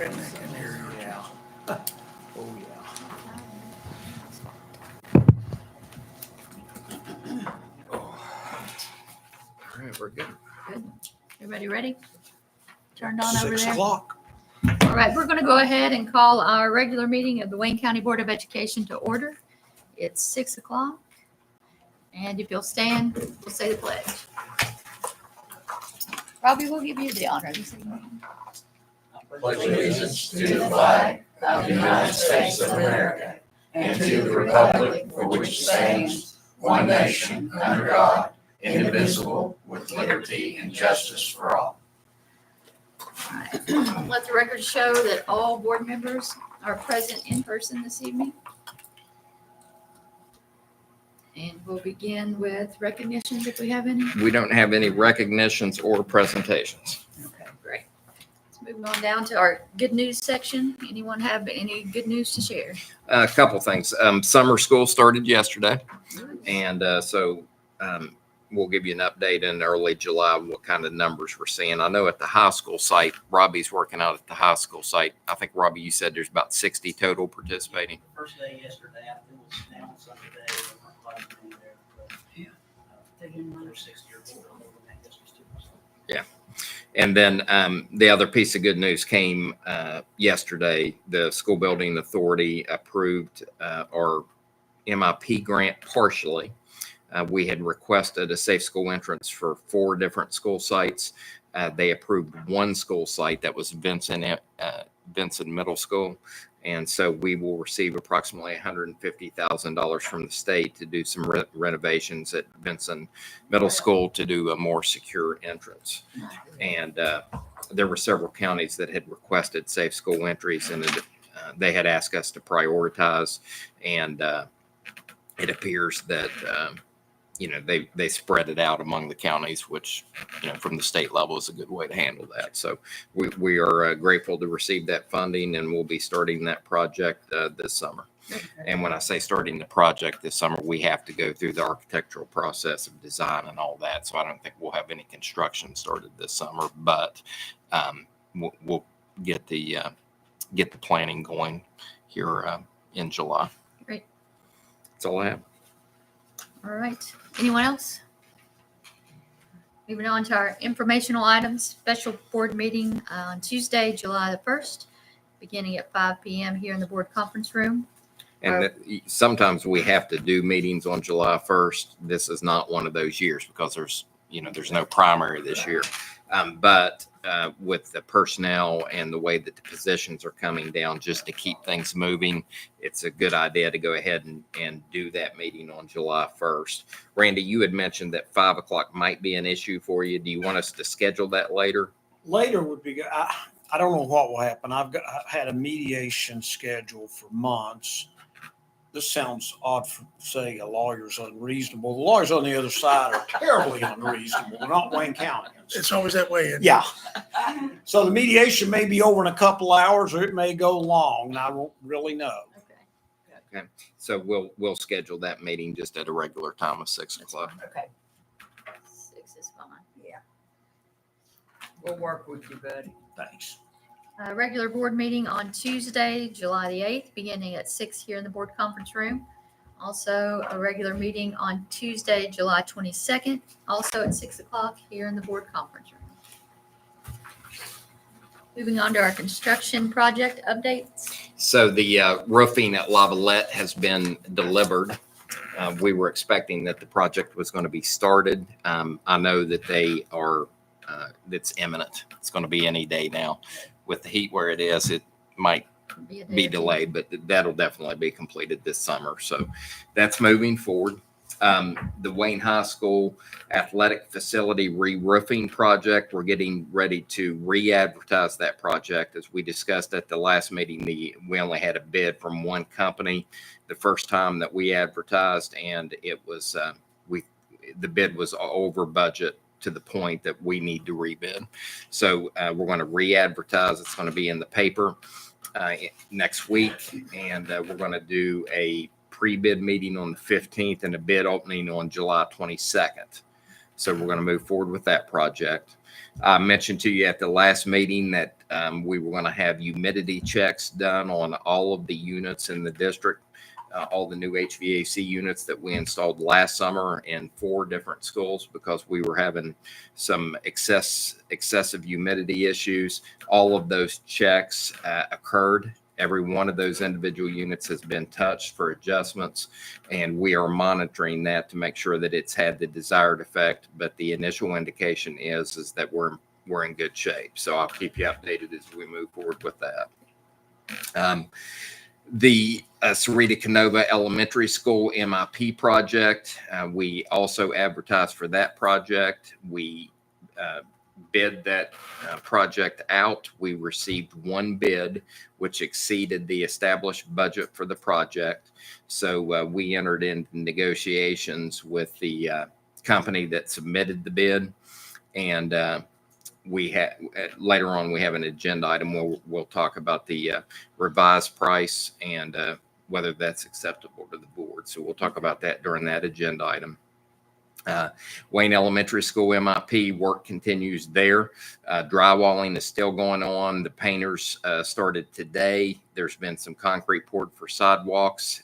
redneck in here. Yeah. Oh, yeah. All right, we're good. Good. Everybody ready? Turned on over 6 there. o'clock. All right, we're going to go ahead and call our regular meeting of the Wayne County Board of Education to order. It's 6 o'clock. And if you'll stand, we'll say the pledge. Robbie, we'll give you the honor this evening. Pledge allegiance to the flag of the United States of America and to the republic for which it stands, one nation, under God, indivisible, with liberty and justice for all. All right. Let the record show that all board members are present in person this evening. And we'll begin with recognitions if we have any. We don't have any recognitions or presentations. Okay, great. Let's move on down to our good news section. Anyone have any good news to share? A couple things. Summer school started yesterday, and so we'll give you an update in early July what kind of numbers we're seeing. I know at the high school site, Robbie's working out at the high school site. I think, Robbie, you said there's about 60 total participating. First day yesterday, I think it was now Sunday day. There weren't a lot of people there, but, there's 60 or more over that yesterday too. So. And then the other piece of good news came yesterday. The school building authority approved our MIP grant partially. We had requested a safe school entrance for 4 different school sites. They approved one school site, that was Vincent Middle School. And so we will receive approximately $150,000 from the state to do some renovations at Vincent Middle School to do a more secure entrance. And there were several counties that had requested safe school entries, and they had asked us to prioritize. And it appears that they spread it out among the counties, which from the state level is a good way to handle that. So we are grateful to receive that funding, and we'll be starting that project this summer. And when I say starting the project this summer, we have to go through the architectural process of design and all that. So I don't think we'll have any construction started this summer, but we'll get the planning going here in July. Great. That's all I have. All right. Anyone else? Moving on to our informational items. Special board meeting on Tuesday, July the 1st, beginning at 5 p.m. here in the board conference room. And sometimes we have to do meetings on July 1st. This is not one of those years because there's no primary this year. But with the personnel and the way that the positions are coming down, just to keep things moving, it's a good idea to go ahead and do that meeting on July 1st. Randy, you had mentioned that 5 o'clock might be an issue for you. Do you want us to schedule that later? Later would be good. I don't know what will happen. I've had a mediation scheduled for months. This sounds odd for saying a lawyer's unreasonable. The lawyers on the other side are terribly unreasonable. They're not Wayne County. It's always that way. Yeah. So the mediation may be over in a couple hours, or it may go long, and I won't really know. Okay. So we'll schedule that meeting just at a regular time of 6 o'clock. Okay. 6 is fine. Yeah. We'll work with you, buddy. Thanks. Regular board meeting on Tuesday, July the 8th, beginning at 6 here in the board conference room. Also, a regular meeting on Tuesday, July 22nd, also at 6 o'clock here in the board conference room. Moving on to our construction project updates. So the roofing at Lavalette has been delivered. We were expecting that the project was going to be started. I know that they are, it's imminent. It's going to be any day now. With the heat where it is, it might be delayed, but that'll definitely be completed this summer. So that's moving forward. The Wayne High School athletic facility re-roofing project, we're getting ready to re-advertise that project. As we discussed at the last meeting, we only had a bid from one company the first time that we advertised, and it was the bid was over budget to the point that we need to rebid. So we're going to re-advertise. It's going to be in the paper next week, and we're going to do a pre-bid meeting on the 15th and a bid opening on July 22nd. So we're going to move forward with that project. I mentioned to you at the last meeting that we were going to have humidity checks done on all of the units in the district, all the new HVAC units that we installed last summer in 4 different schools because we were having some excessive humidity issues. All of those checks occurred. Every one of those individual units has been touched for adjustments, and we are monitoring that to make sure that it's had the desired effect. But the initial indication is that we're in good shape. So I'll keep you updated as we move forward with that. The Sarita Canova Elementary School MIP project, we also advertised for that project. We bid that project out. We received 1 bid, which exceeded the established budget for the project. So we entered into negotiations with the company that submitted the bid. And we have later on, we have an agenda item where we'll talk about the revised price and whether that's acceptable to the board. So we'll talk about that during that agenda item. Wayne Elementary School MIP work continues there. Drywalling is still going on. The painters started today. There's been some concrete poured for sidewalks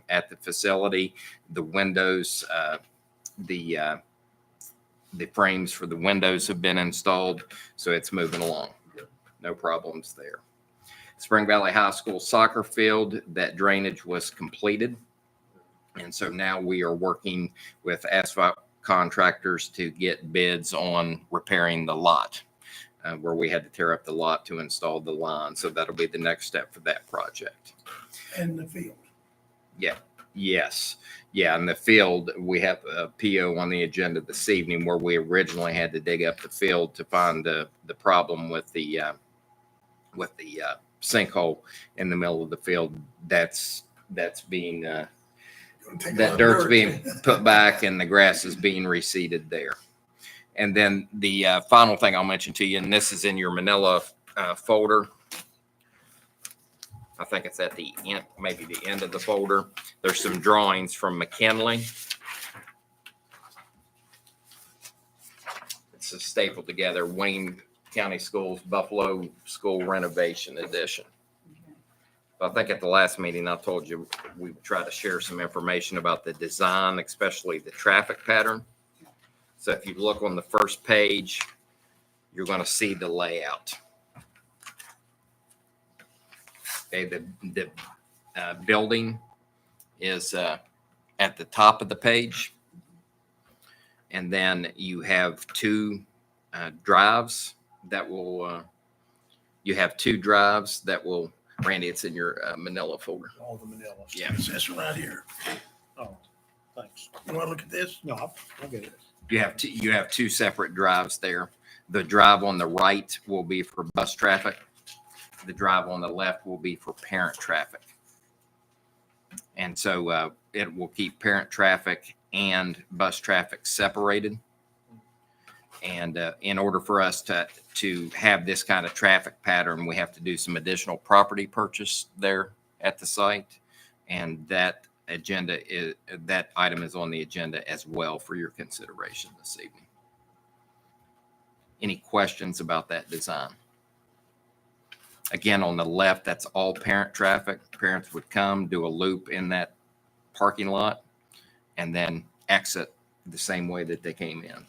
at the facility. The windows, the frames for the windows have been installed, so it's moving along. No problems there. Spring Valley High School soccer field, that drainage was completed. And so now we are working with asphalt contractors to get bids on repairing the lot where we had to tear up the lot to install the line. So that'll be the next step for that project. And the field. Yeah. Yes. Yeah. In the field, we have a PO on the agenda this evening where we originally had to dig up the field to find the problem with the sinkhole in the middle of the field. That's being, that dirt's being put back and the grass is being reseeded there. And then the final thing I'll mention to you, and this is in your Manila folder. I think it's at the end, maybe the end of the folder. There's some drawings from McKinley. It's a stapled together Wayne County Schools Buffalo School Renovation Edition. I think at the last meeting, I told you we would try to share some information about the design, especially the traffic pattern. So if you look on the first page, you're going to see the layout. Okay, the building is at the top of the page. And then you have 2 drives that will, Randy, it's in your Manila folder. All the Manilas. Yeah. It's this one right here. Oh, thanks. You want to look at this? No, I'll get it. You have 2 separate drives there. The drive on the right will be for bus traffic. The drive on the left will be for parent traffic. And so it will keep parent traffic and bus traffic separated. And in order for us to have this kind of traffic pattern, we have to do some additional property purchase there at the site. And that item is on the agenda as well for your consideration this evening. Any questions about that design? Again, on the left, that's all parent traffic. Parents would come, do a loop in that parking lot, and then exit the same way that they came in.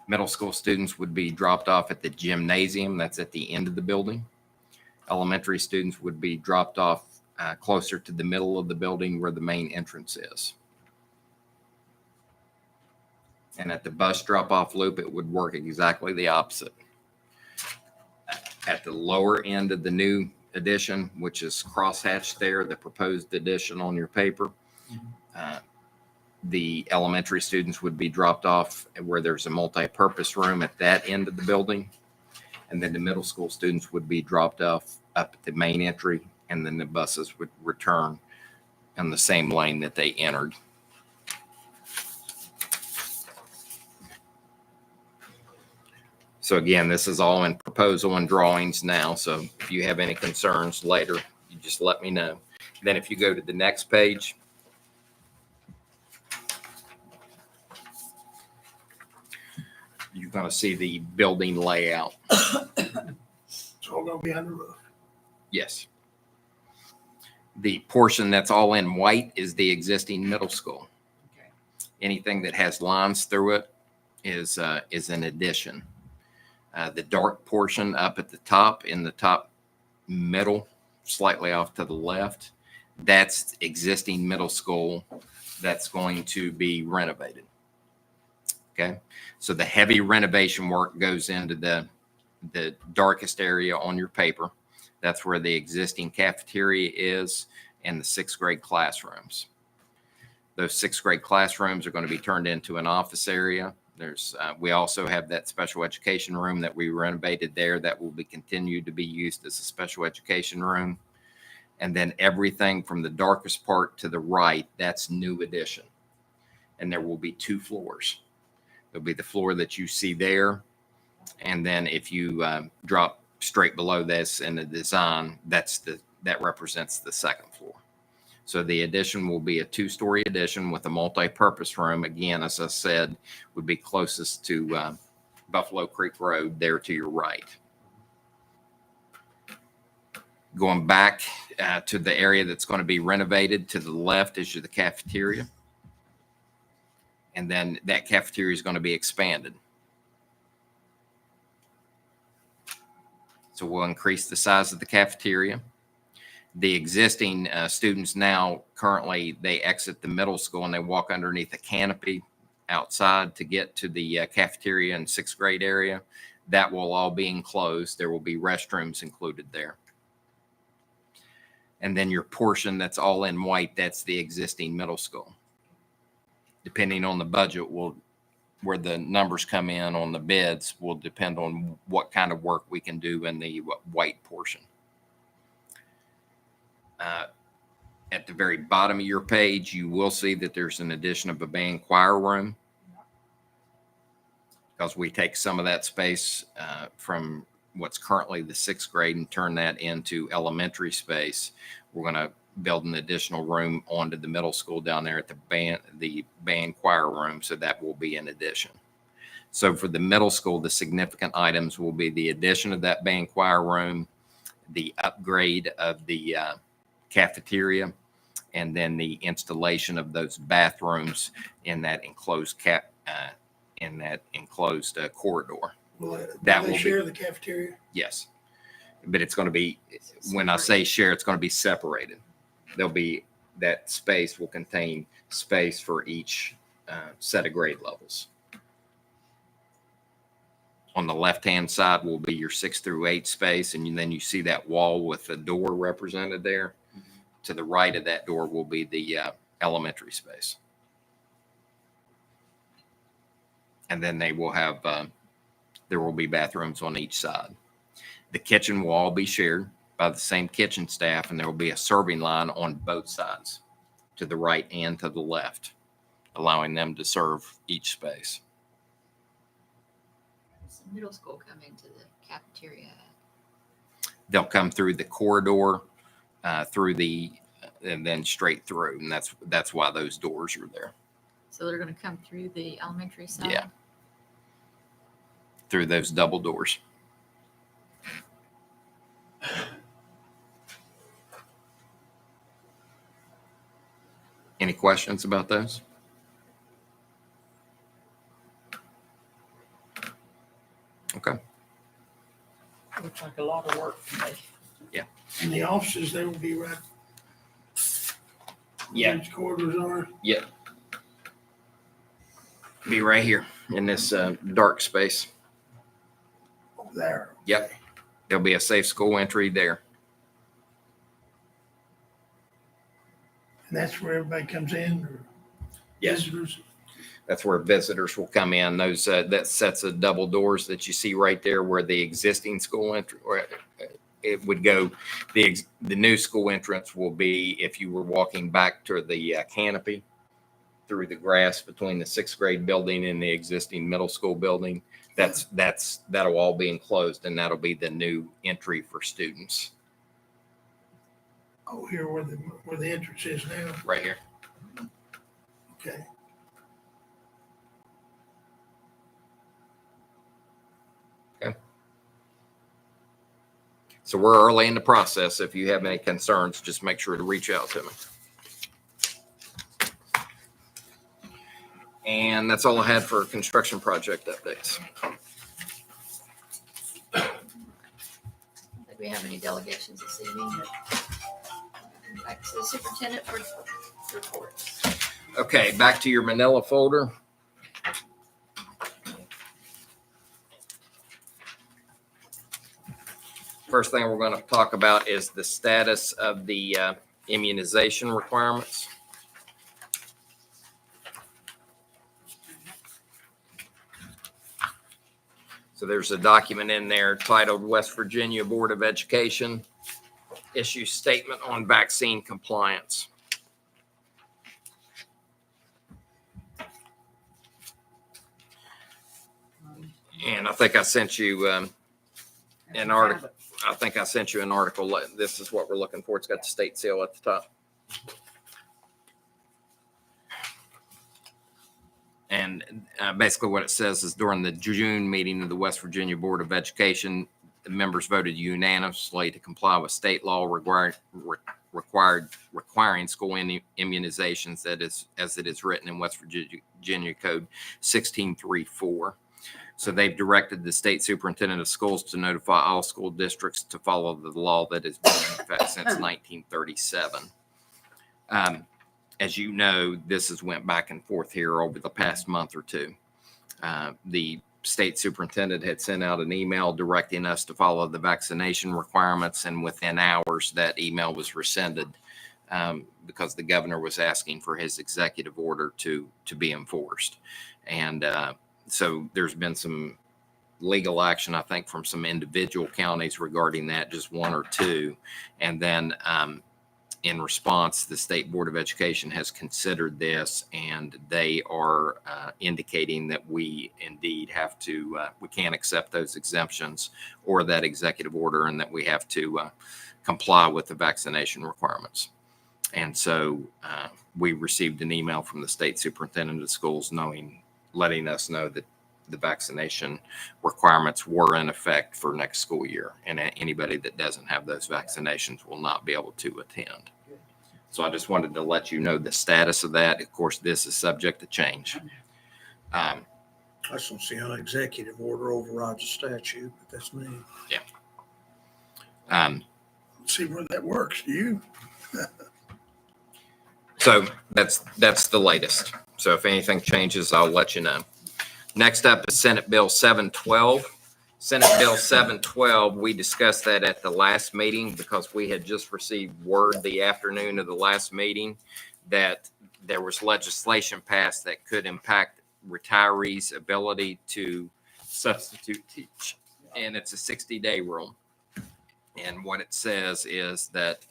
Middle school students would be dropped off at the gymnasium. That's at the end of the building. Elementary students would be dropped off closer to the middle of the building where the main entrance is. And at the bus drop-off loop, it would work exactly the opposite. At the lower end of the new addition, which is crosshatched there, the proposed addition on your paper, the elementary students would be dropped off where there's a multi-purpose room at that end of the building. And then the middle school students would be dropped off up at the main entry, and then the buses would return in the same lane that they entered. So again, this is all in proposal and drawings now. So if you have any concerns later, you just let me know. Then if you go to the next page, you going to see the building layout. It's all gonna be under roof. Yes. The portion that's all in white is the existing middle school. Okay. Anything that has lines through it is an addition. The dark portion up at the top, in the top middle, slightly off to the left, that's existing middle school that's going to be renovated. Okay, so the heavy renovation work goes into the darkest area on your paper. That's where the existing cafeteria is and the sixth grade classrooms. Those sixth grade classrooms are going to be turned into an office area. We also have that special education room that we renovated there that will be continued to be used as a special education room. And then everything from the darkest part to the right, that's new addition. And there will be 2 floors. There'll be the floor that you see there. And then if you drop straight below this in the design, that represents the 2nd floor. So the addition will be a 2-story addition with a multi-purpose room. Again, as I said, would be closest to Buffalo Creek Road there to your right. Going back to the area that's going to be renovated to the left is the cafeteria. And then that cafeteria is going to be expanded. So we'll increase the size of the cafeteria. The existing students now currently, they exit the middle school and they walk underneath a canopy outside to get to the cafeteria and 6th grade area. That will all be enclosed. There will be restrooms included there. And then your portion that's all in white, that's the existing middle school. Depending on the budget, where the numbers come in on the bids will depend on what kind of work we can do in the white portion. At the very bottom of your page, you will see that there's an addition of a band choir room, because we take some of that space from what's currently the 6th grade and turn that into elementary space. We're going to build an additional room onto the middle school down there at the band choir room. So that will be an addition. So for the middle school, the significant items will be the addition of that band choir room, the upgrade of the cafeteria, and then the installation of those bathrooms in that enclosed corridor. Will That they will share the cafeteria? Yes. But it's going to be, when I say share, it's going to be separated. That space will contain space for each set of grade levels. On the left-hand side will be your 6 through 8 space. And then you see that wall with the door represented there. Mm-hmm. To the right of that door will be the elementary space. And then they will have, there will be bathrooms on each side. The kitchen will all be shared by the same kitchen staff, and there will be a serving line on both sides, to the right and to the left, allowing them to serve each space. Does the middle school come into the cafeteria? They'll come through the corridor, and then straight through, and that's why those doors are there. So they're going to come through the elementary side? Yeah. Through those double doors. Any questions about those? Okay. Looks like a lot of work for me. And the offices, they will be right. Yeah. These corridors are. Yep. Be right here in this dark space. Over there. Yep. There'll be a safe school entry there. And that's where everybody comes in, or Yes. visitors. That's where visitors will come in. Those that sets of double doors that you see right there, where the existing school entry, or it would go. The new school entrance will be if you were walking back to the canopy through the grass between the 6th grade building and the existing middle school building. That'll all be enclosed, and that'll be the new entry for students Oh, here where the entrance is now. right here. Okay. So we're early in the process. If you have any concerns, just make sure to reach out to me. And that's all I had for construction project updates. Did we have any delegations this evening? Back to the superintendent for reports. Okay, back to your manila folder. First thing we're going to talk about is the status of the immunization requirements. So there's a document in there titled West Virginia Board of Education Issues Statement on Vaccine Compliance. And I think I sent you an article. I think I sent you an article. This is what we're looking for. It's got the state seal at the top. And basically what it says is during the June meeting of the West Virginia Board of Education, the members voted unanimously to comply with state law requiring school immunizations as it is written in West Virginia Code 1634. So they've directed the state superintendent of schools to notify all school districts to follow the law that has been in effect since 1937. As you know, this has went back and forth here over the past month or two. The state superintendent had sent out an email directing us to follow the vaccination requirements, and within hours that email was rescinded because the governor was asking for his executive order to be enforced. And so there's been some legal action, I think, from some individual counties regarding that, just one or two. And then in response, the State Board of Education has considered this, and they are indicating that we indeed have to, we can't accept those exemptions or that executive order, and that we have to comply with the vaccination requirements. And so we received an email from the state superintendent of schools letting us know that the vaccination requirements were in effect for next school year, and anybody that doesn't have those vaccinations will not be able to attend. So I just wanted to let you know the status of that. Of course, this is subject to change. I just don't see how an executive order overrides a statute, but that's me. See where that works, do you? So that's the latest. So if anything changes, I'll let you know. Next up is Senate Bill 712. Senate Bill 712, we discussed that at the last meeting because we had just received word the afternoon of the last meeting that there was legislation passed that could impact retirees' ability to substitute teach. And it's a 60-day rule. And what it says is that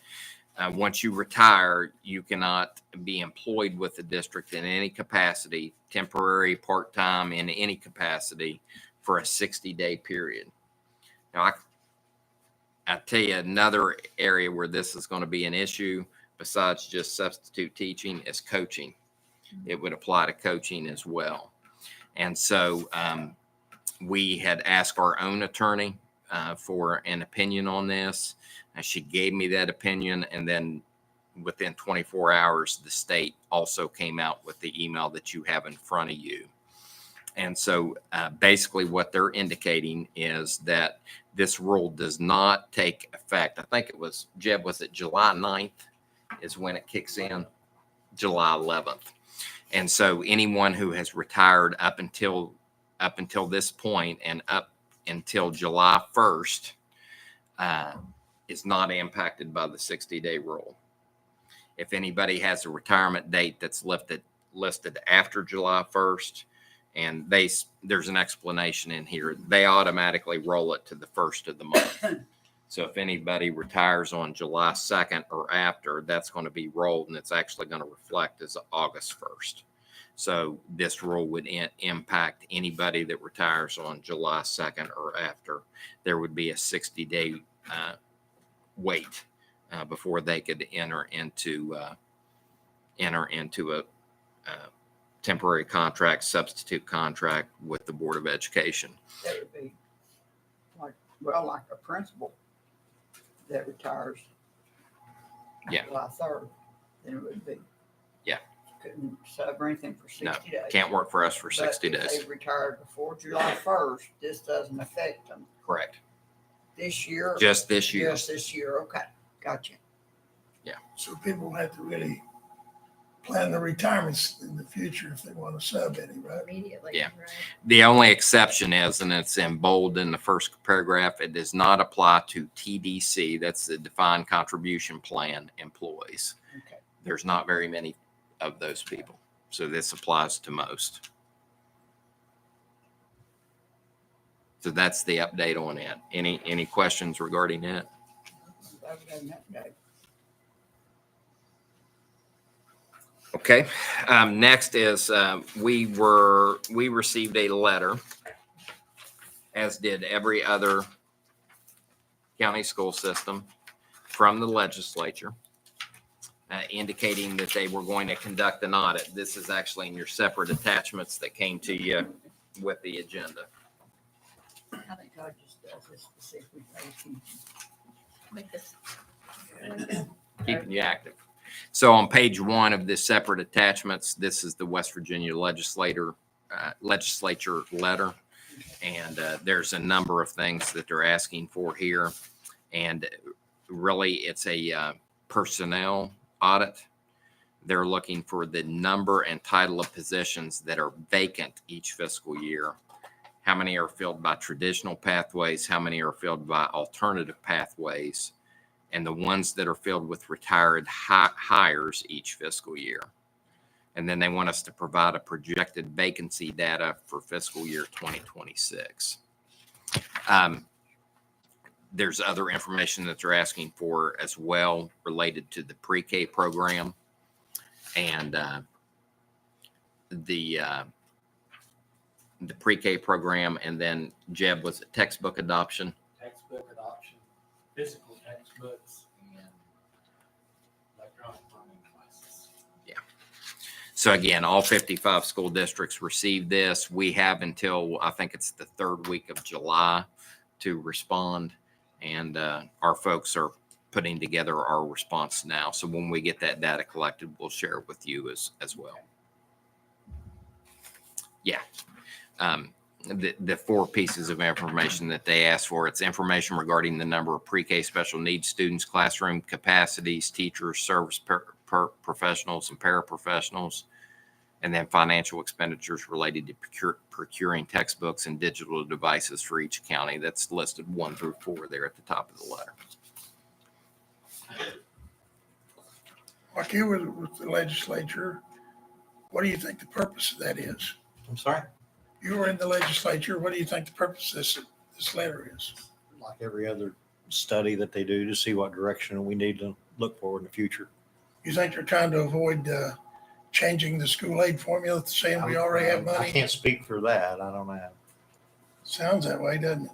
once you retire, you cannot be employed with the district in any capacity, temporary, part-time, in any capacity for a 60-day period. Now, I tell you another area where this is going to be an issue besides just substitute teaching is coaching. It would apply to coaching as well. And so we had asked our own attorney for an opinion on this. And she gave me that opinion, and then within 24 hours, the state also came out with the email that you have in front of you. And so basically what they're indicating is that this rule does not take effect. I think it was, Jeb, was it July 9th is when it kicks in? July 11th. And so anyone who has retired up until this point and up until July 1st is not impacted by the 60-day rule. If anybody has a retirement date that's listed after July 1st, and there's an explanation in here, they automatically roll it to the first of the month. So if anybody retires on July 2nd or after, that's going to be rolled, and it's actually going to reflect as August 1st. So this rule would impact anybody that retires on July 2nd or after. There would be a 60-day wait before they could enter into a temporary contract, substitute contract with the Board of Education. That would be like a principal. that retires. Yeah. July 3rd, then it would be. Yeah. Couldn't sub or anything for 60 days. Can't work for us for 60 But if days. they retired before July 1st, this doesn't affect them Correct. this year. Just this year. Just this year, okay, gotcha. So people have to really plan their retirements in the future if they want to sub any, right? Immediately. Yeah. Right. The only exception is, and it's in bold in the first paragraph, it does not apply to TDC. That's the defined contribution plan employees. Okay. There's not very many of those people. So this applies to most. So that's the update on it. Any questions regarding it? Glad we got an update. Okay. Next is we received a letter, as did every other county school system, from the legislature, indicating that they were going to conduct an audit. This is actually in your separate attachments that came to you with the agenda. I think God just does this to see if we pay attention. Make this. Keeping you active. So on page 1 of this separate attachments, this is the West Virginia legislature letter. And there's a number of things that they're asking for here. And really, it's a personnel audit. They're looking for the number and title of positions that are vacant each fiscal year. How many are filled by traditional pathways? How many are filled by alternative pathways? And the ones that are filled with retired hires each fiscal year. And then they want us to provide a projected vacancy data for fiscal year 2026. There's other information that they're asking for as well related to the pre-K program and the pre-K program. And then Jeb, was it textbook adoption? Textbook adoption, physical textbooks, and electronic learning devices. So again, all 55 school districts received this. We have until, I think it's the 3rd week of July to respond. And our folks are putting together our response now. So when we get that data collected, we'll share it with you as well. Yeah. The 4 pieces of information that they asked for, it's information regarding the number of pre-K special needs students, classroom capacities, teachers, service professionals, and paraprofessionals, and then financial expenditures related to procuring textbooks and digital devices for each county. That's listed 1 through 4 there at the top of the letter. Like you were with the legislature, what do you think the purpose of that is? I'm sorry? You were in the legislature, what do you think the purpose of this letter is? Like every other study that they do to see what direction we need to look for in the future. You think they're trying to avoid changing the school aid formula, saying we already have I money? can't speak for that. I don't know. Sounds that way, doesn't it?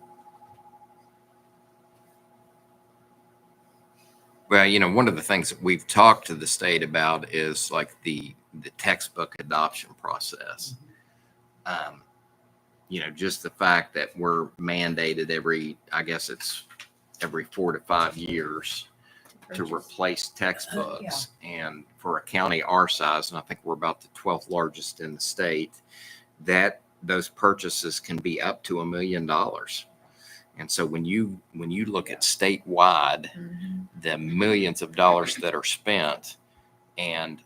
Well, you know, one of the things that we've talked to the state about is like the textbook adoption process. You know, just the fact that we're mandated every 4 to 5 years to replace textbooks. And for a county our size, and I think we're about the 12th largest in the state, that those purchases can be up to $1 million. And so when you look at statewide, the millions of dollars that are spent, and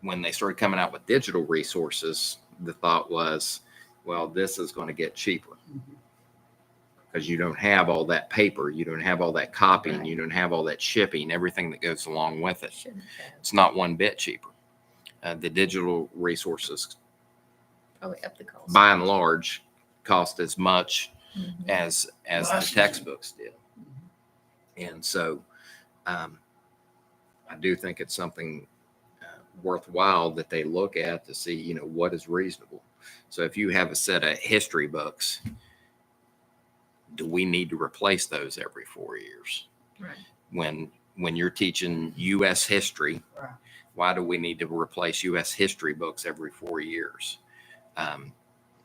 when they started coming out with digital resources, the thought was, well, this is going to get cheaper because you don't have all that paper, you don't have all that copying, Right. you don't have all that shipping, everything that goes along with it. Shouldn't have. It's not one bit cheaper. The digital resources, Probably up the cost. by and large, cost as much Mhm. as the Licensing. textbooks did. And so I do think it's something worthwhile that they look at to see, you know, what is reasonable. So if you have a set of history books, do we need to replace those every 4 years? Right. When you're teaching U.S. history, Right. why do we need to replace U.S. history books every 4 years?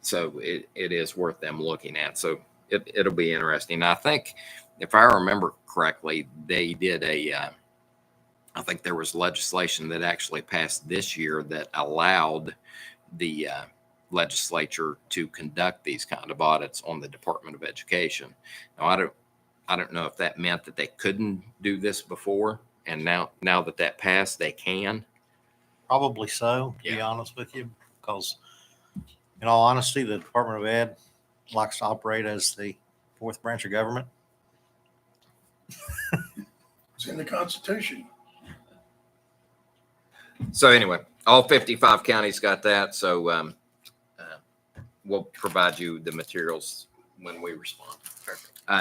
So it is worth them looking at. So it'll be interesting. I think if I remember correctly, they did I think there was legislation that actually passed this year that allowed the legislature to conduct these kind of audits on the Department of Education. Now, I don't know if that meant that they couldn't do this before, and now that passed, they can. Probably so, to be Yeah. honest with you, because in all honesty, the Department of Ed likes to operate as the fourth branch of government. It's in the Constitution. So anyway, all 55 counties got that. So we'll provide you the materials when we respond.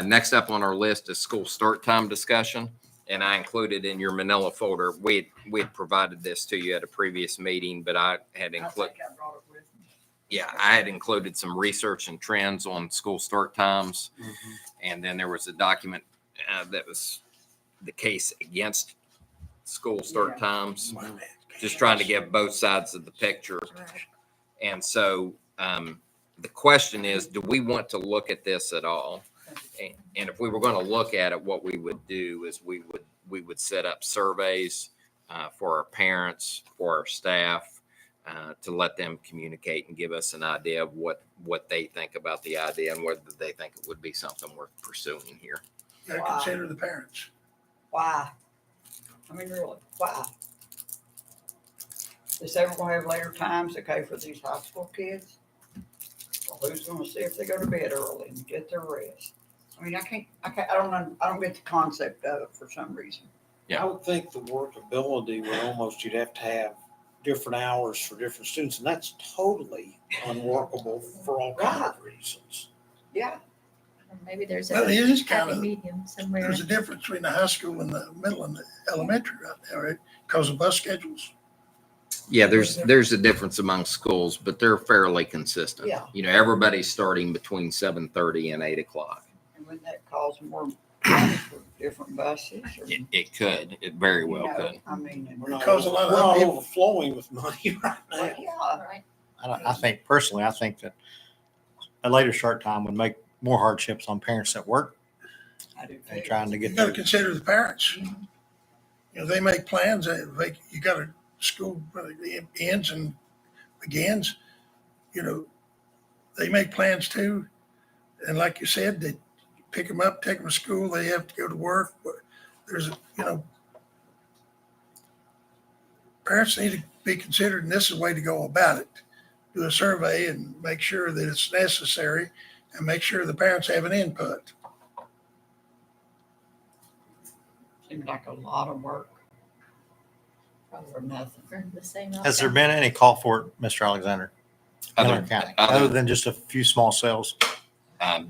Next up on our list is school start time discussion. And I included in your manila folder, we had provided this to you at a previous meeting, but I had I included, think I brought it with me. yeah, I had included some research and trends on school start times. Mm-hmm. And then there was a document that was the case against school start Yeah. times, just trying to give both sides of the picture. Right. And so the question is, do we want to look at this at all? And if we were going to look at it, what we would do is we would set up surveys for our parents, for our staff, to let them communicate and give us an idea of what they think about the idea and whether they think it would be something worth pursuing here. You gotta Wow. consider the parents. Why? I mean, really, why? Is ever gonna have later times, okay, for these high school kids? Well, who's gonna see if they go to bed early and get their rest? I mean, I don't get the concept of it for some reason. Yeah. I would think the workability would almost, you'd have to have different hours for different students, and that's totally unworkable for all kinds of reasons. Yeah, Or maybe there's Well, a it is happy kind of, medium somewhere. there's a difference between the high school and the middle and the elementary right now, right? Because of bus schedules. Yeah, there's a difference among schools, but they're fairly consistent. Yeah. You know, everybody's starting between 7:30 and 8 o'clock. and would that cause more money for different buses? Or, It could. It very you well know, could. I mean, We're not, Because a lot of we're not people- overflowing with money right now. well, yeah, Right. I think personally, I think that a later start time would make more hardships on parents that work I do and too. trying to You get gotta their consider the parents. Mhm. You know, they make plans, you got a school, whether it ends and begins, you know, they make plans too. And like you said, they pick them up, take them to school, they have to go to work. But there's, you know, parents need to be considered, and this is the way to go about it. Do a survey and make sure that it's necessary and make sure the parents have an input. Seems like a lot of work. Probably for nothing. For the same Has there outcome. been any call for it, Mr. Alexander? Miller County, other than just a few small cells?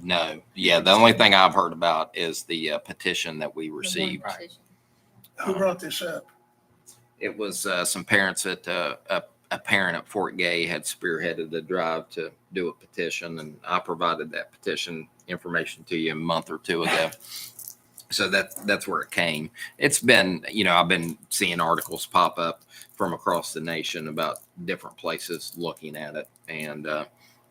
No. Yeah, the only thing I've heard about is the petition that we The one received. petition. Who brought this up? It was some parents at a parent at Fort Gay had spearheaded the drive to do a petition, and I provided that petition information to you a month or two ago. So that's where it came. It's been, you know, I've been seeing articles pop up from across the nation about different places looking at it, and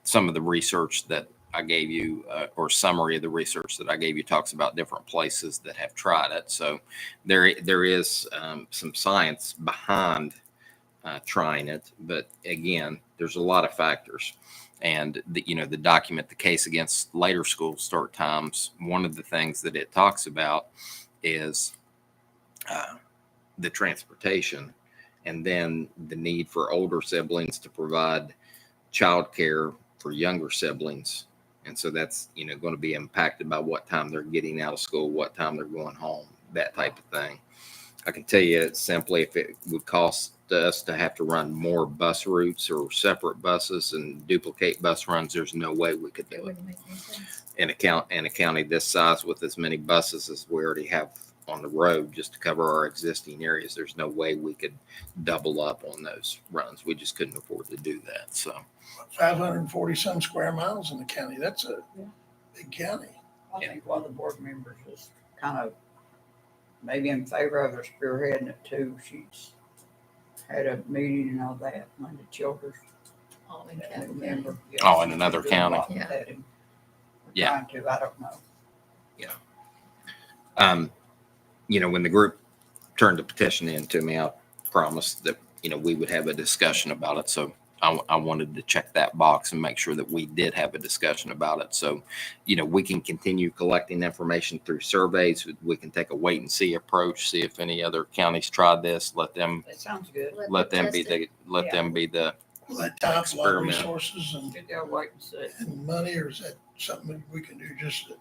some of the research that I gave you, or summary of the research that I gave you, talks about different places that have tried it. So there is some science behind trying it, but again, there's a lot of factors. And the document, the case against later school start times, one of the things that it talks about is the transportation, and then the need for older siblings to provide childcare for younger siblings. And so that's, going to be impacted by what time they're getting out of school, what time they're going home, that type of thing. I can tell you simply, if it would cost us to have to run more bus routes or separate buses and duplicate bus runs, there's no way we could It do it wouldn't make any sense. in a county this size with as many buses as we already have on the road just to cover our existing areas. There's no way we could double up on those runs. We just couldn't afford to do that. So 540 some square miles in the county. That's a Yeah. big county. I think one of the board members was kind of maybe in favor of her spearheading it too. She's had a meeting and all that, Linda Childers. All in I Capital County. remember. Oh, in another She's doing a county. lot with Yeah. that, and we're Yeah. trying to, I don't know. When the group turned the petition in to me, I promised that, we would have a discussion about it. So I wanted to check that box and make sure that we did have a discussion about it. So, we can continue collecting information through surveys. We can take a wait and see approach, see if any other counties tried this, let them That sounds good. let them be test it. the Will that tie up a lot of Experiment. resources Good deal, wait and see. and money, or is that something that we can do just as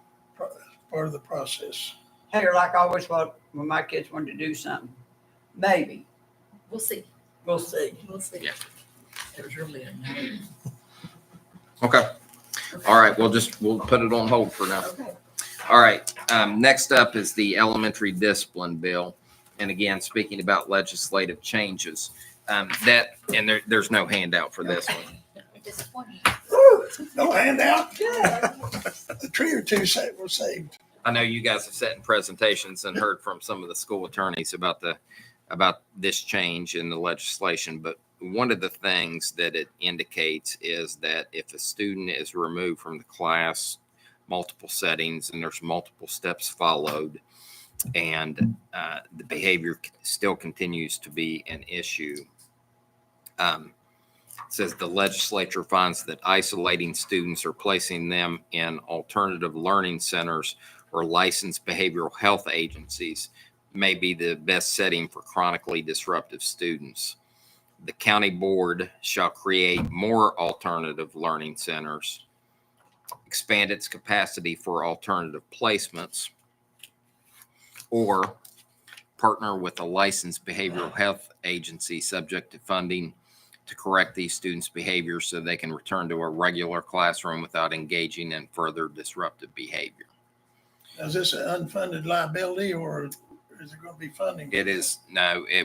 part of the process? Hey, like I always thought when my kids wanted to do something, maybe, We'll see. we'll see. We'll see. Yeah. There's really a Okay. All right. We'll put it on hold for now. Okay. All right. Next up is the elementary discipline bill. And again, speaking about legislative changes, there's no handout for this one. Disappointing. No handout? A tree or two were saved. I know you guys have sat in presentations and heard from some of the school attorneys about this change in the legislation, but one of the things that it indicates is that if a student is removed from the class, multiple settings, and there's multiple steps followed, and the behavior still continues to be an issue. It says the legislature finds that isolating students or placing them in alternative learning centers or licensed behavioral health agencies may be the best setting for chronically disruptive students. The county board shall create more alternative learning centers, expand its capacity for alternative placements, or partner with a licensed behavioral health agency subject to funding to correct these students' behavior so they can return to a regular classroom without engaging in further disruptive behavior. Is this an unfunded liability, or is there going to be funding? It is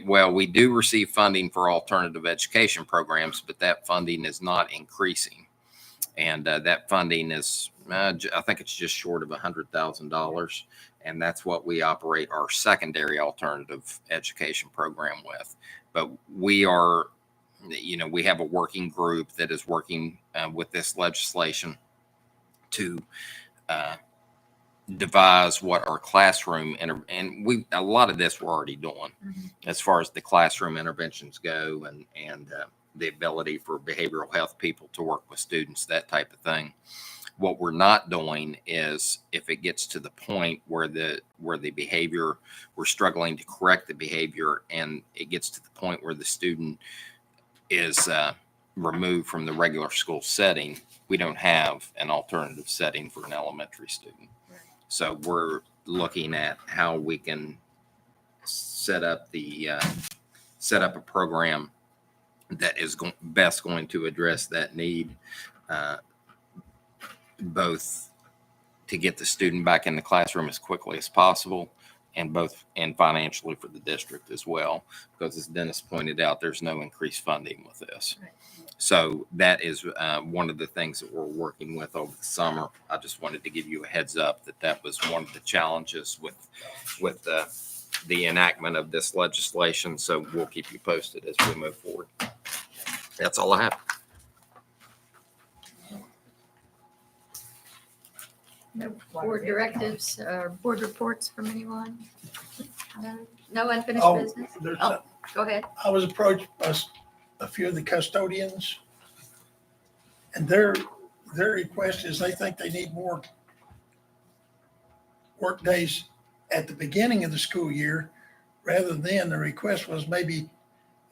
well, we do receive funding for alternative education programs, but that funding is not increasing. And that funding is, I think it's just short of $100,000. And that's what we operate our secondary alternative education program with. But we are, we have a working group that is working with this legislation to devise what our classroom and a lot of this we're already doing as far as the classroom interventions go and the ability for behavioral health people to work with students, that type of thing. What we're not doing is if it gets to the point where the behavior, we're struggling to correct the behavior, and it gets to the point where the student is removed from the regular school setting, we don't have an alternative setting for an elementary student. So we're looking at how we can set up a program that is best going to address that need, both to get the student back in the classroom as quickly as possible, and financially for the district as well, because as Dennis pointed out, there's no increased funding with this. Right. So that is one of the things that we're working with over the summer. I just wanted to give you a heads up that was one of the challenges with the enactment of this legislation. So we'll keep you posted as we move forward. That's all I have. No board directives or board reports from anyone? No unfinished Oh, business? there's Oh, go ahead. I was approached by a few of the custodians, and their request is they think they need more work days at the beginning of the school year rather than the request was maybe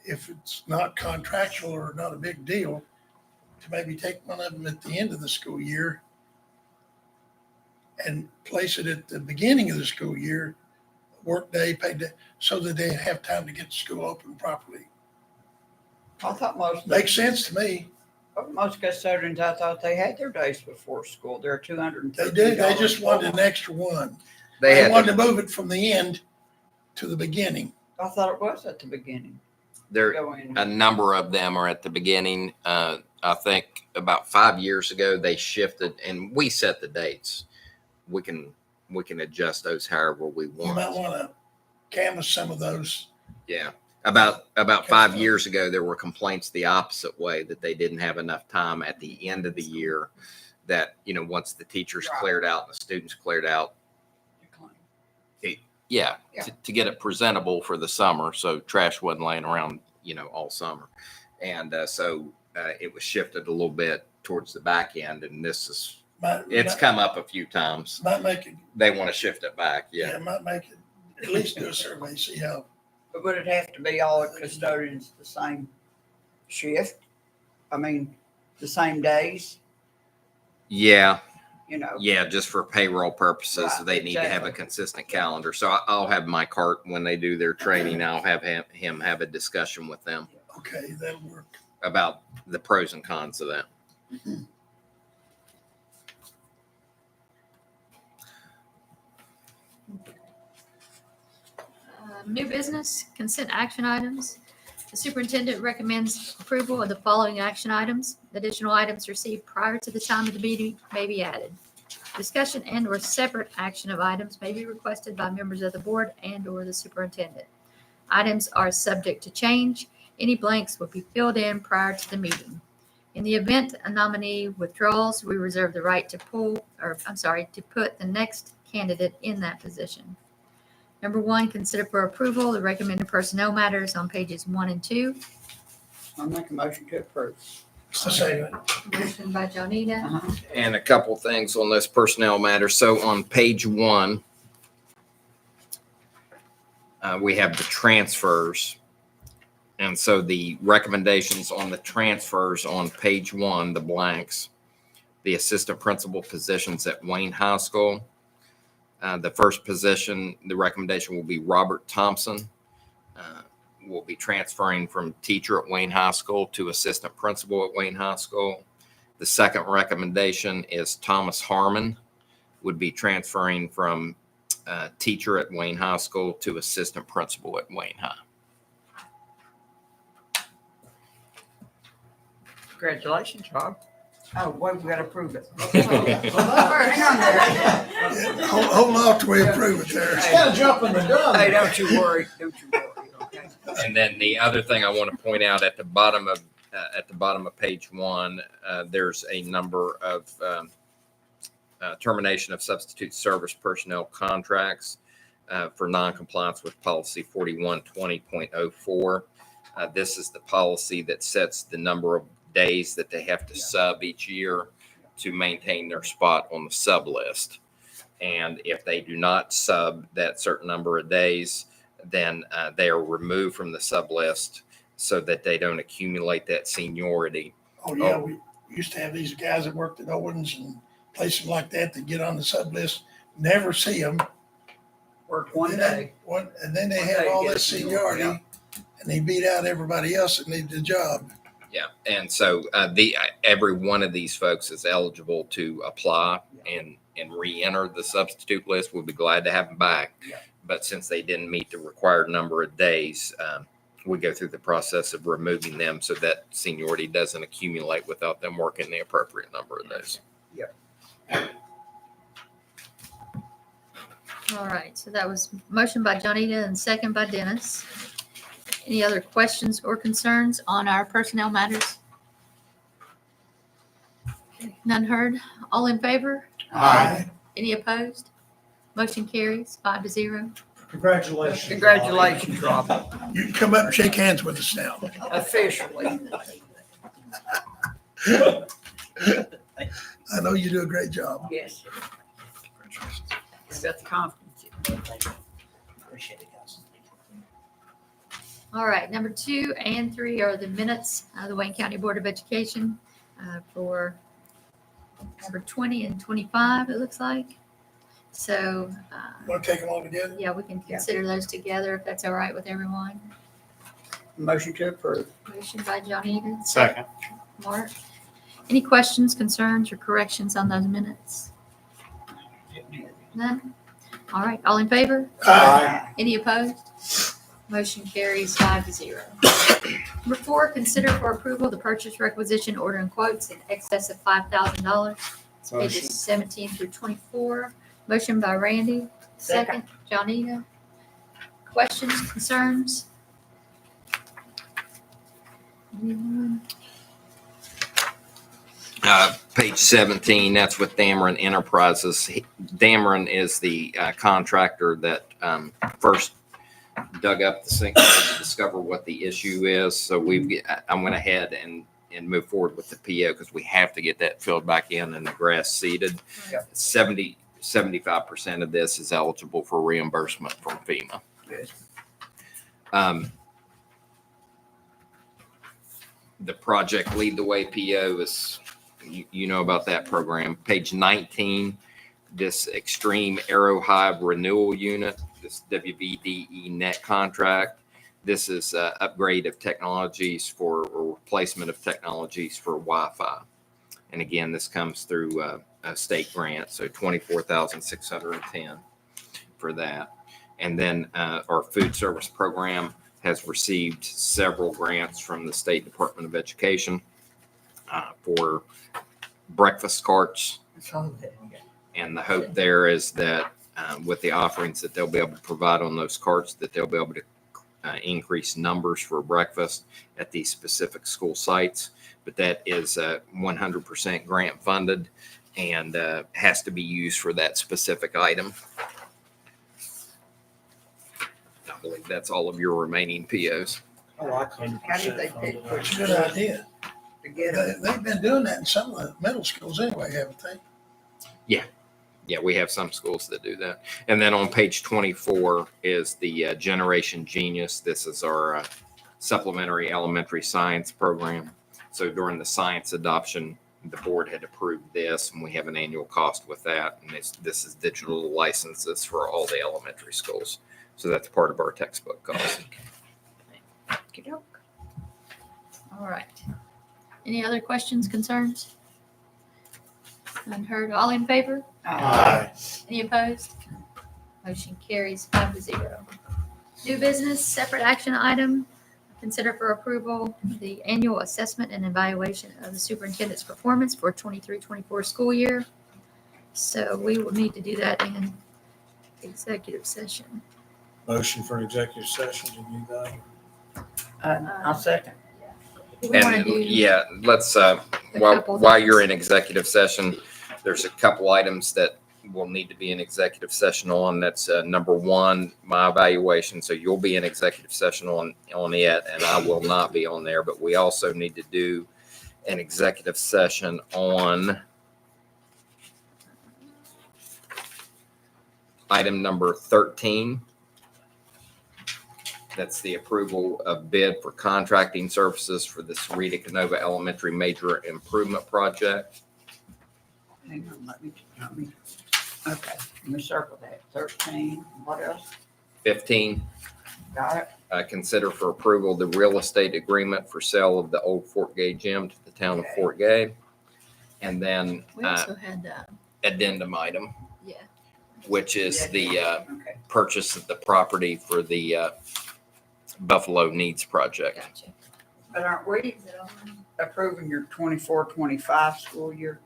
if it's not contractual or not a big deal, to maybe take one of them at the end of the school year and place it at the beginning of the school year, work day, paid day, so that they have time to get the school open properly. I thought Makes sense to me. most custodians, I thought they had their days before school. They're $230. They do. They just wanted an extra one. They They had wanted to move it from the end to the beginning. I thought it was at the beginning. there Go in. a number of them are at the beginning. I think about 5 years ago they shifted, and we set the dates. We can adjust those however we You might want. want to canvass some of those. Yeah. About 5 years ago, there were complaints the opposite way, that they didn't have enough time at the end of the year, that, once the teachers Right. cleared out and the students cleared out, Yeah, Yeah. to get it presentable for the summer, so trash wasn't laying around, all summer. And so it was shifted a little bit towards the back end, and it's come up a few times. Might make it, They want to shift it back, yeah. might make it, at least do a survey, see how. But would it have to be all the custodians the same shift? I mean, the same days, Yeah, you know? yeah, just for payroll purposes, Right, they need to have a exactly. consistent calendar. So I'll have Mike Hart, when they do their training, I'll have him have a discussion with them Okay, that'll work. about the pros and cons of that. New business, consent action items. The superintendent recommends approval of the following action items. Additional items received prior to the time of the meeting may be added. Discussion and/or separate action of items may be requested by members of the board and/or the superintendent. Items are subject to change. Any blanks will be filled in prior to the meeting. In the event a nominee withdraws, we reserve the right to to put the next candidate in that position. Number 1, consider for approval the recommended personnel matters on pages 1 and 2. I'll make a motion to approve. So say, Motion by Jonita, Uh-huh. And a couple things on this personnel matter. So on page 1, we have the transfers. And so the recommendations on the transfers on page 1, the blanks, the assistant principal positions at Wayne High School. The first position, the recommendation will be Robert Thompson. Will be transferring from teacher at Wayne High School to assistant principal at Wayne High School. The second recommendation is Thomas Harmon, would be transferring from teacher at Wayne High School to assistant principal at Wayne High. Congratulations, Rob. Oh, wait, we gotta approve it. First. Hang on there. hold off till we approve it there. It's kind of jumping the gun. Hey, don't you worry, okay? And then the other thing I want to point out at the bottom of page 1, there's a number of termination of substitute service personnel contracts for noncompliance with policy 4120.04. This is the policy that sets the number of days that they have to sub each year to maintain their spot on the sub list. And if they do not sub that certain number of days, then they are removed from the sub list so that they don't accumulate that seniority. Oh, yeah, we used to have these guys that worked at Owens and places like that get on the sub list, never see them. Work one day. And then they One have day all get this it, seniority yeah. and they beat out everybody else that needed the job. Yeah, and so every one of these folks is eligible to apply and re-enter the substitute list. We'll be glad to have them back. Yeah. But since they didn't meet the required number of days, we go through the process of removing them so that seniority doesn't accumulate without them working the appropriate number of days. All right, so that was motion by Jonita and second by Dennis. Any other questions or concerns on our personnel matters? None heard. All in favor? Aye. Any opposed? Motion carries 5-0. Congratulations. Congratulations, Rob, You can come up and shake hands with us now. officially. I know you do a great job. Yes. Got the confidence. Appreciate it, guys. All right, number 2 and 3 are the minutes of the Wayne County Board of Education for number 20 and 25, it looks like. So, Want to take them all together? yeah, we can consider those together if that's all right with everyone. Motion to approve. Motion by Jonita. Second. Mark. Any questions, concerns, or corrections on those minutes? None? All right, all in favor? Aye. Any opposed? Motion carries 5-0. Number 4, consider for approval the purchase requisition order and quotes in excess of $5,000. It's pages 17 through 24. Motion by Randy, second, Jonita. Questions, concerns? Anyone? Page 17, that's with Dameron Enterprises. Dameron is the contractor that first dug up the sinkhole to discover what the issue is. So I went ahead and moved forward with the PO because we have to get that filled back in and the grass seeded. Yep. 75% of this is eligible for reimbursement from FEMA. Good. The project Lead the Way PO is, you know about that program. Page 19, this Extreme Aero Hive Renewal Unit, this WVDE net contract. This is upgrade of technologies or replacement of technologies for Wi-Fi. And again, this comes through a state grant, so $24,610 for that. And then our food service program has received several grants from the State Department of Education for breakfast carts. That's all that. And the hope there is that with the offerings that they'll be able to provide on those carts, that they'll be able to increase numbers for breakfast at these specific school sites. But that is 100% grant funded and has to be used for that specific item. I believe that's all of your remaining POs. I like 100%. How did they pick funded. It's a good idea. to get it? They've been doing that in some of the middle schools anyway, haven't they? Yeah, we have some schools that do that. And then on page 24 is the Generation Genius. This is our supplementary elementary science program. So during the science adoption, the board had approved this, and we have an annual cost with that. And this is digital licenses for all the elementary schools. So that's part of our textbook cost. Okey-doke. All right. Any other questions, concerns? Unheard. All in favor? Uh, Any opposed? Motion carries 5-0. New business, separate action item. Consider for approval the annual assessment and evaluation of the superintendent's performance for 23-24 school year. So we will need to do that in executive session. Motion for an executive session to do that. I'll second. Do we want to And do yeah, let's, a while couple you're things? in executive session, there's a couple items that will need to be in executive session on. That's number one, my evaluation. So you'll be in executive session on it, and I will not be on there. But we also need to do an executive session on item number 13. That's the approval of bid for contracting services for the Sarita Canova Elementary Major Improvement Project. Hang on, let me, okay, let me circle that. 13, what else? 15, Got it? consider for approval the real estate agreement for sale of the old Fort Gay gym to the town of Okay. Fort Gay. And then We also had, addendum item, yeah. which is the Okay. purchase of the property for the Buffalo Needs Project. Gotcha. But aren't we Is it on? approving your 24-25 school year?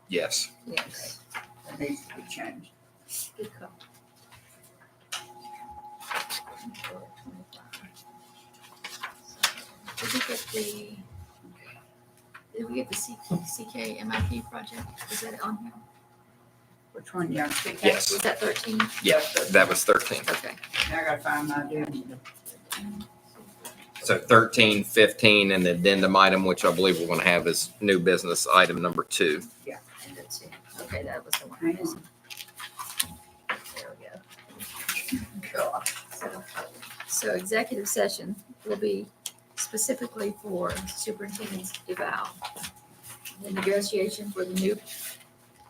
Yes. Yes. That needs to be changed. Good call. Did we get the CK MIP project? Is that on here? Which one, young? Yes. Was that 13? Yes, that was 13. Okay. Now I gotta find my addendum. So 13, 15, and the addendum item, which I believe we're going to have is new business item number 2. And that's it. Okay, that was the one. Hang on. There we go. So executive session will be specifically for superintendent's eval. The negotiation for the new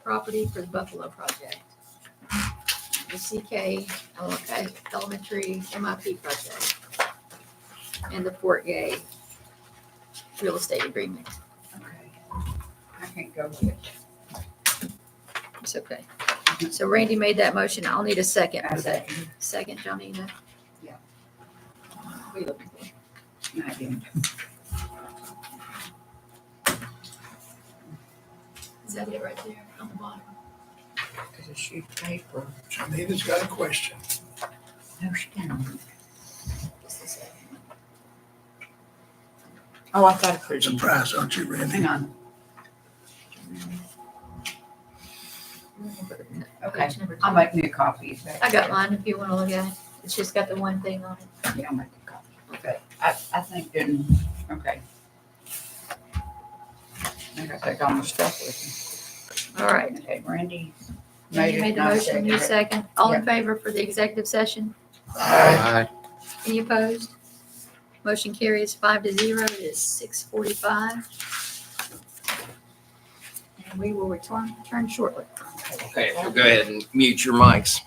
property for the Buffalo project. The CK Elementary MIP project. And the Fort Gay real estate agreement. Okay. I can't go yet. It's okay. So Randy made that motion. I'll need a second I for that. second. Second, Johnina? Yeah. What are you looking for? My addendum. Is that it right there on the bottom? It's a sheet of paper. Janita's got a question. No, she didn't. Just a second. Oh, I thought I put it in. Surprised, aren't you, Randy? Hang on. I'm gonna put it in Okay, Page number 2. I'll make me a copy. I got mine if you want to look at it. It's just got the one thing on it. Yeah, I'll make a copy. Okay, I think didn't, okay. I think I take all my stuff with me. All right. Okay, Randy. You made the and I motion, you seconded it. second. All in favor for the executive session? Aye. Any opposed? Motion carries 5-0. It is 6:45. And we will return shortly. Okay, we'll go ahead and mute your mics.